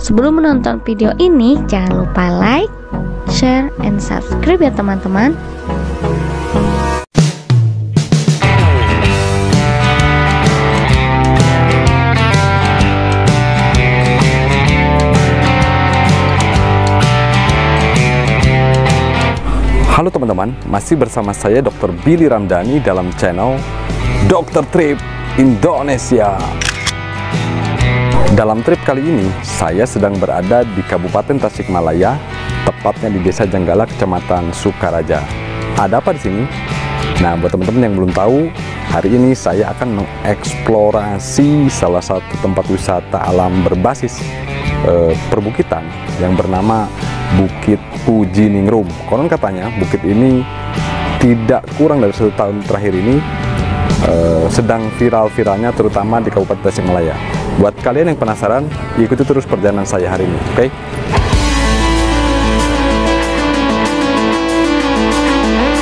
Sebelum menonton video ini, jangan lupa like, share, and subscribe ya teman-teman. Halo teman-teman, masih bersama saya Dr. Billy Ramdhani dalam channel Dr. Trip Indonesia. Dalam trip kali ini, saya sedang berada di Kabupaten Tasikmalaya, tepatnya di Desa Jenggala, Kecamatan Sukaraja. Ada apa di sini? Nah, buat teman-teman yang belum tahu, hari ini saya akan mengeksplorasi salah satu tempat wisata alam berbasis perbukitan yang bernama Bukit Pujiningrum. Konon katanya bukit ini tidak kurang dari 1 tahun terakhir ini sedang viral-viralnya, terutama di Kabupaten Tasikmalaya. Buat kalian yang penasaran, ikuti terus perjalanan saya hari ini, oke?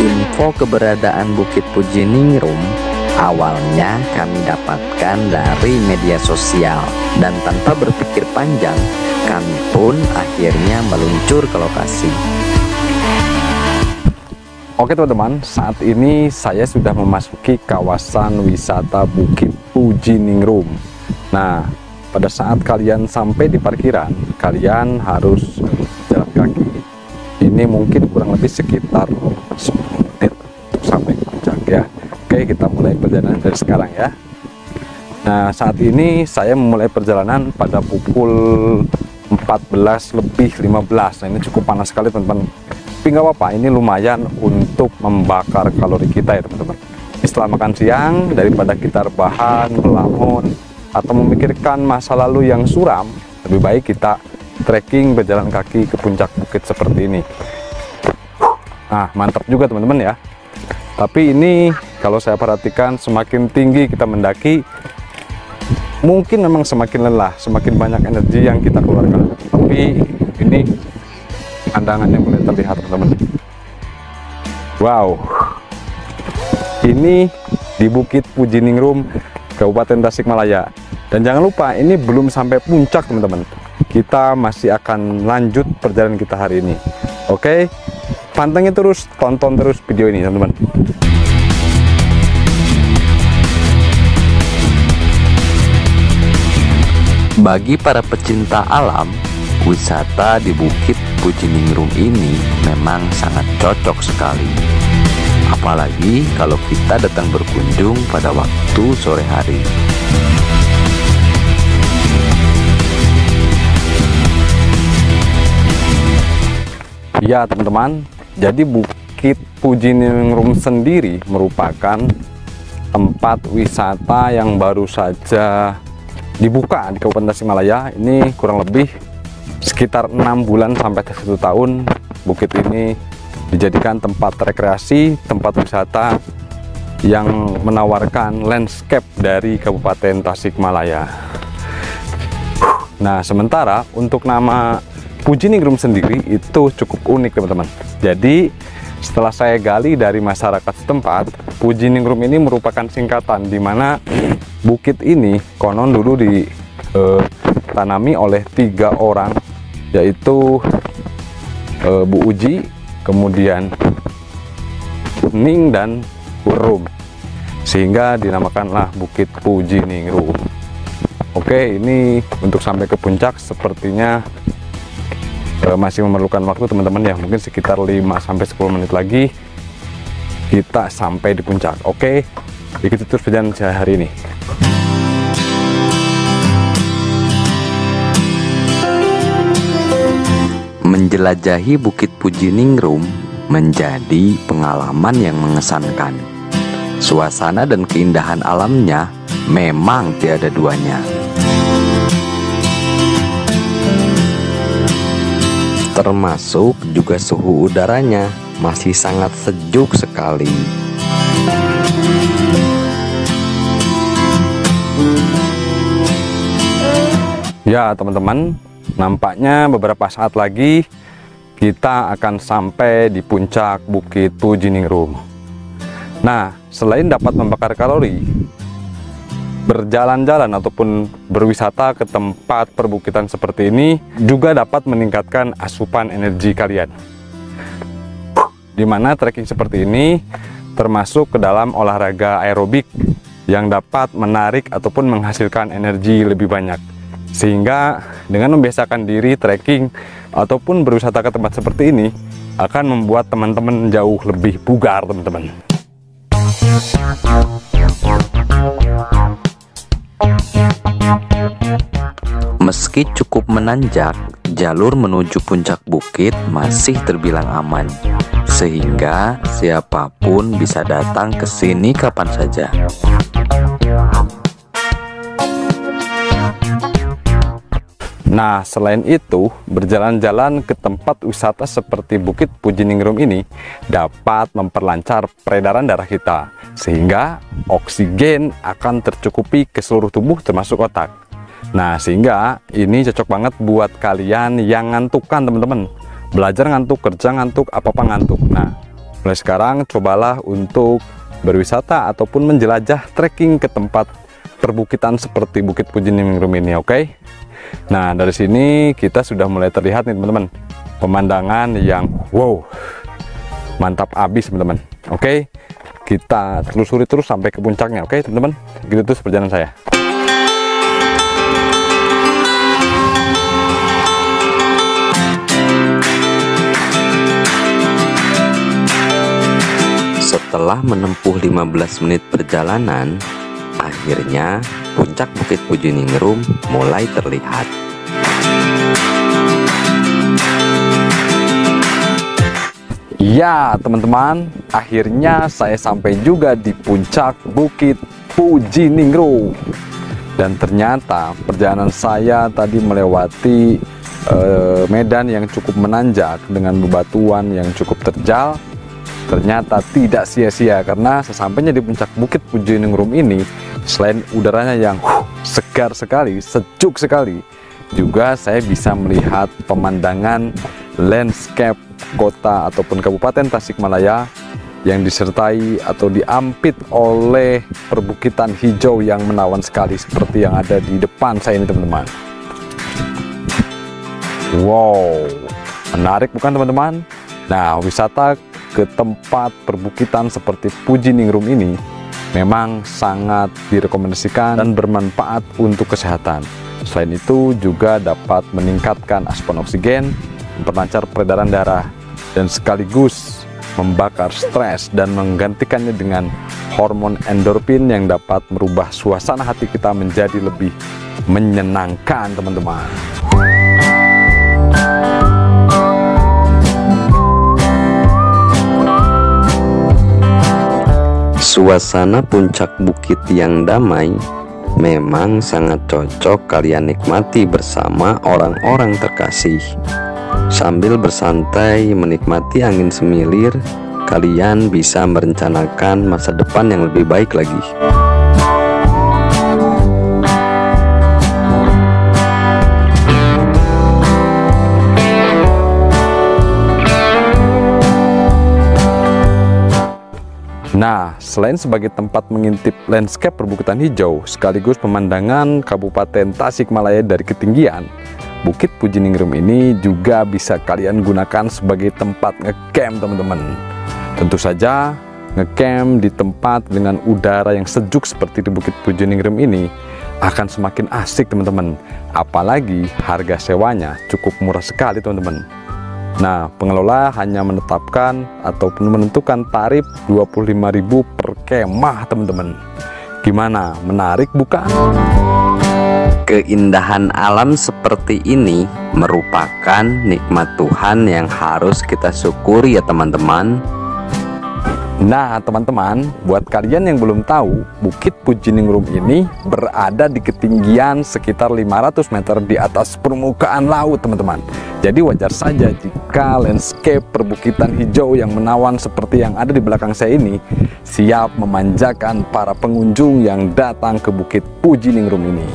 Info keberadaan Bukit Pujiningrum awalnya kami dapatkan dari media sosial, dan tanpa berpikir panjang, kami pun akhirnya meluncur ke lokasi. Oke teman-teman, saat ini saya sudah memasuki kawasan wisata Bukit Pujiningrum. Nah, pada saat kalian sampai di parkiran, kalian harus jalan kaki. Ini mungkin kurang lebih sekitar 10 menit sampai puncak ya. Oke, kita mulai perjalanan dari sekarang ya. Nah, saat ini saya memulai perjalanan pada pukul 14:15. Nah, ini cukup panas sekali teman-teman. Tapi nggak apa-apa, ini lumayan untuk membakar kalori kita ya teman-teman. Setelah makan siang, daripada kita rebahan, melamun, atau memikirkan masa lalu yang suram, lebih baik kita trekking berjalan kaki ke puncak bukit seperti ini. Nah, mantap juga teman-teman ya. Tapi ini kalau saya perhatikan, semakin tinggi kita mendaki, mungkin memang semakin lelah, semakin banyak energi yang kita keluarkan. Tapi ini pandangannya mulai terlihat teman-teman. Wow, ini di Bukit Pujiningrum, Kabupaten Tasikmalaya. Dan jangan lupa, ini belum sampai puncak teman-teman. Kita masih akan lanjut perjalanan kita hari ini. Oke, pantengin terus, tonton terus video ini teman-teman. Bagi para pecinta alam, wisata di Bukit Pujiningrum ini memang sangat cocok sekali. Apalagi kalau kita datang berkunjung pada waktu sore hari. Ya teman-teman, jadi Bukit Pujiningrum sendiri merupakan tempat wisata yang baru saja dibuka di Kabupaten Tasikmalaya. Ini kurang lebih sekitar 6 bulan sampai 1 tahun. Bukit ini dijadikan tempat rekreasi, tempat wisata yang menawarkan landscape dari Kabupaten Tasikmalaya. Nah, sementara untuk nama Pujiningrum sendiri itu cukup unik teman-teman. Jadi setelah saya gali dari masyarakat setempat, Pujiningrum ini merupakan singkatan di mana bukit ini konon dulu ditanami oleh 3 orang, yaitu Bu Uji, kemudian Ning, dan Bu Rum, sehingga dinamakanlah Bukit Pujiningrum. Oke, ini untuk sampai ke puncak sepertinya masih memerlukan waktu teman-teman ya, mungkin sekitar 5-10 menit lagi kita sampai di puncak. Oke, ikuti terus perjalanan saya hari ini. Menjelajahi Bukit Pujiningrum menjadi pengalaman yang mengesankan. Suasana dan keindahan alamnya memang tiada duanya. Termasuk juga suhu udaranya masih sangat sejuk sekali. Ya teman-teman, nampaknya beberapa saat lagi kita akan sampai di puncak Bukit Pujiningrum. Nah, selain dapat membakar kalori, Berjalan-jalan ataupun berwisata ke tempat perbukitan seperti ini juga dapat meningkatkan asupan energi kalian. Di mana trekking seperti ini termasuk ke dalam olahraga aerobik yang dapat menarik ataupun menghasilkan energi lebih banyak. Sehingga dengan membiasakan diri trekking ataupun berwisata ke tempat seperti ini akan membuat teman-teman jauh lebih bugar, teman-teman. Meski cukup menanjak, jalur menuju puncak bukit masih terbilang aman, sehingga siapapun bisa datang ke sini kapan saja. Nah, selain itu, berjalan-jalan ke tempat wisata seperti Bukit Pujiningrum ini dapat memperlancar peredaran darah kita, sehingga oksigen akan tercukupi ke seluruh tubuh termasuk otak. Nah, sehingga ini cocok banget buat kalian yang ngantukan, teman-teman. Belajar ngantuk, kerja ngantuk, apa-apa ngantuk. Nah, mulai sekarang cobalah untuk berwisata ataupun menjelajah trekking ke tempat perbukitan seperti Bukit Pujiningrum ini, oke? Nah, dari sini kita sudah mulai terlihat nih, teman-teman, pemandangan yang wow, mantap abis, teman-teman. Oke, kita telusuri terus sampai ke puncaknya, oke, teman-teman? Gitu terus perjalanan saya. Setelah menempuh 15 menit perjalanan, akhirnya puncak Bukit Pujiningrum mulai terlihat. Ya, teman-teman, akhirnya saya sampai juga di puncak Bukit Pujiningrum. Dan ternyata perjalanan saya tadi melewati medan yang cukup menanjak dengan bebatuan yang cukup terjal. Ternyata tidak sia-sia, karena sesampainya di puncak Bukit Pujiningrum ini, selain udaranya yang segar sekali, sejuk sekali, juga saya bisa melihat pemandangan landscape kota ataupun Kabupaten Tasikmalaya yang disertai atau diampit oleh perbukitan hijau yang menawan sekali seperti yang ada di depan saya ini, teman-teman. Wow, menarik bukan, teman-teman? Nah, wisata ke tempat perbukitan seperti Pujiningrum ini memang sangat direkomendasikan dan bermanfaat untuk kesehatan. Selain itu juga dapat meningkatkan asupan oksigen, memperlancar peredaran darah, dan sekaligus membakar stres dan menggantikannya dengan hormon endorfin yang dapat merubah suasana hati kita menjadi lebih menyenangkan, teman-teman. Suasana puncak bukit yang damai memang sangat cocok kalian nikmati bersama orang-orang terkasih. Sambil bersantai menikmati angin semilir, kalian bisa merencanakan masa depan yang lebih baik lagi. Nah, selain sebagai tempat mengintip landscape perbukitan hijau sekaligus pemandangan Kabupaten Tasikmalaya dari ketinggian, Bukit Pujiningrum ini juga bisa kalian gunakan sebagai tempat ngecamp, teman-teman. Tentu saja ngecamp di tempat dengan udara yang sejuk seperti di Bukit Pujiningrum ini akan semakin asik, teman-teman. Apalagi harga sewanya cukup murah sekali, teman-teman. Nah, pengelola hanya menetapkan ataupun menentukan tarif 25.000 per kemah, teman-teman. Gimana? Menarik bukan? Keindahan alam seperti ini merupakan nikmat Tuhan yang harus kita syukuri ya, teman-teman. Nah, teman-teman, buat kalian yang belum tahu, Bukit Pujiningrum ini berada di ketinggian sekitar 500 meter di atas permukaan laut, teman-teman. Jadi wajar saja jika landscape perbukitan hijau yang menawan seperti yang ada di belakang saya ini siap memanjakan para pengunjung yang datang ke Bukit Pujiningrum ini.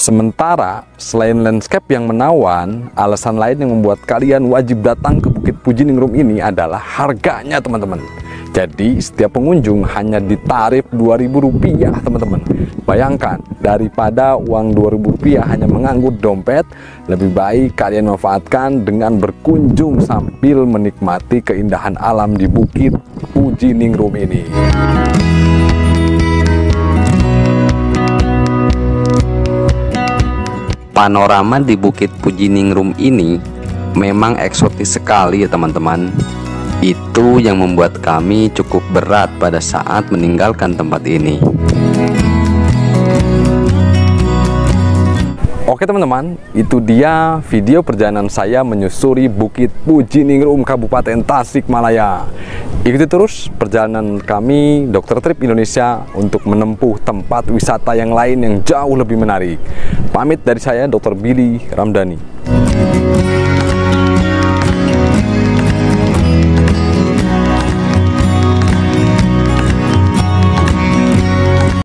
Sementara selain landscape yang menawan, alasan lain yang membuat kalian wajib datang ke Bukit Pujiningrum ini adalah harganya, teman-teman. Jadi setiap pengunjung hanya ditarif Rp2.000, teman-teman. Bayangkan, daripada uang Rp2.000 hanya mengangkut dompet, lebih baik kalian manfaatkan dengan berkunjung sambil menikmati keindahan alam di Bukit Pujiningrum ini. Panorama di Bukit Pujiningrum ini memang eksotis sekali ya teman-teman. Itu yang membuat kami cukup berat pada saat meninggalkan tempat ini. Oke teman-teman, itu dia video perjalanan saya menyusuri Bukit Pujiningrum Kabupaten Tasikmalaya. Ikuti terus perjalanan kami Dr. Trip Indonesia untuk menempuh tempat wisata yang lain yang jauh lebih menarik. Pamit dari saya Dr. Billy Ramdhani.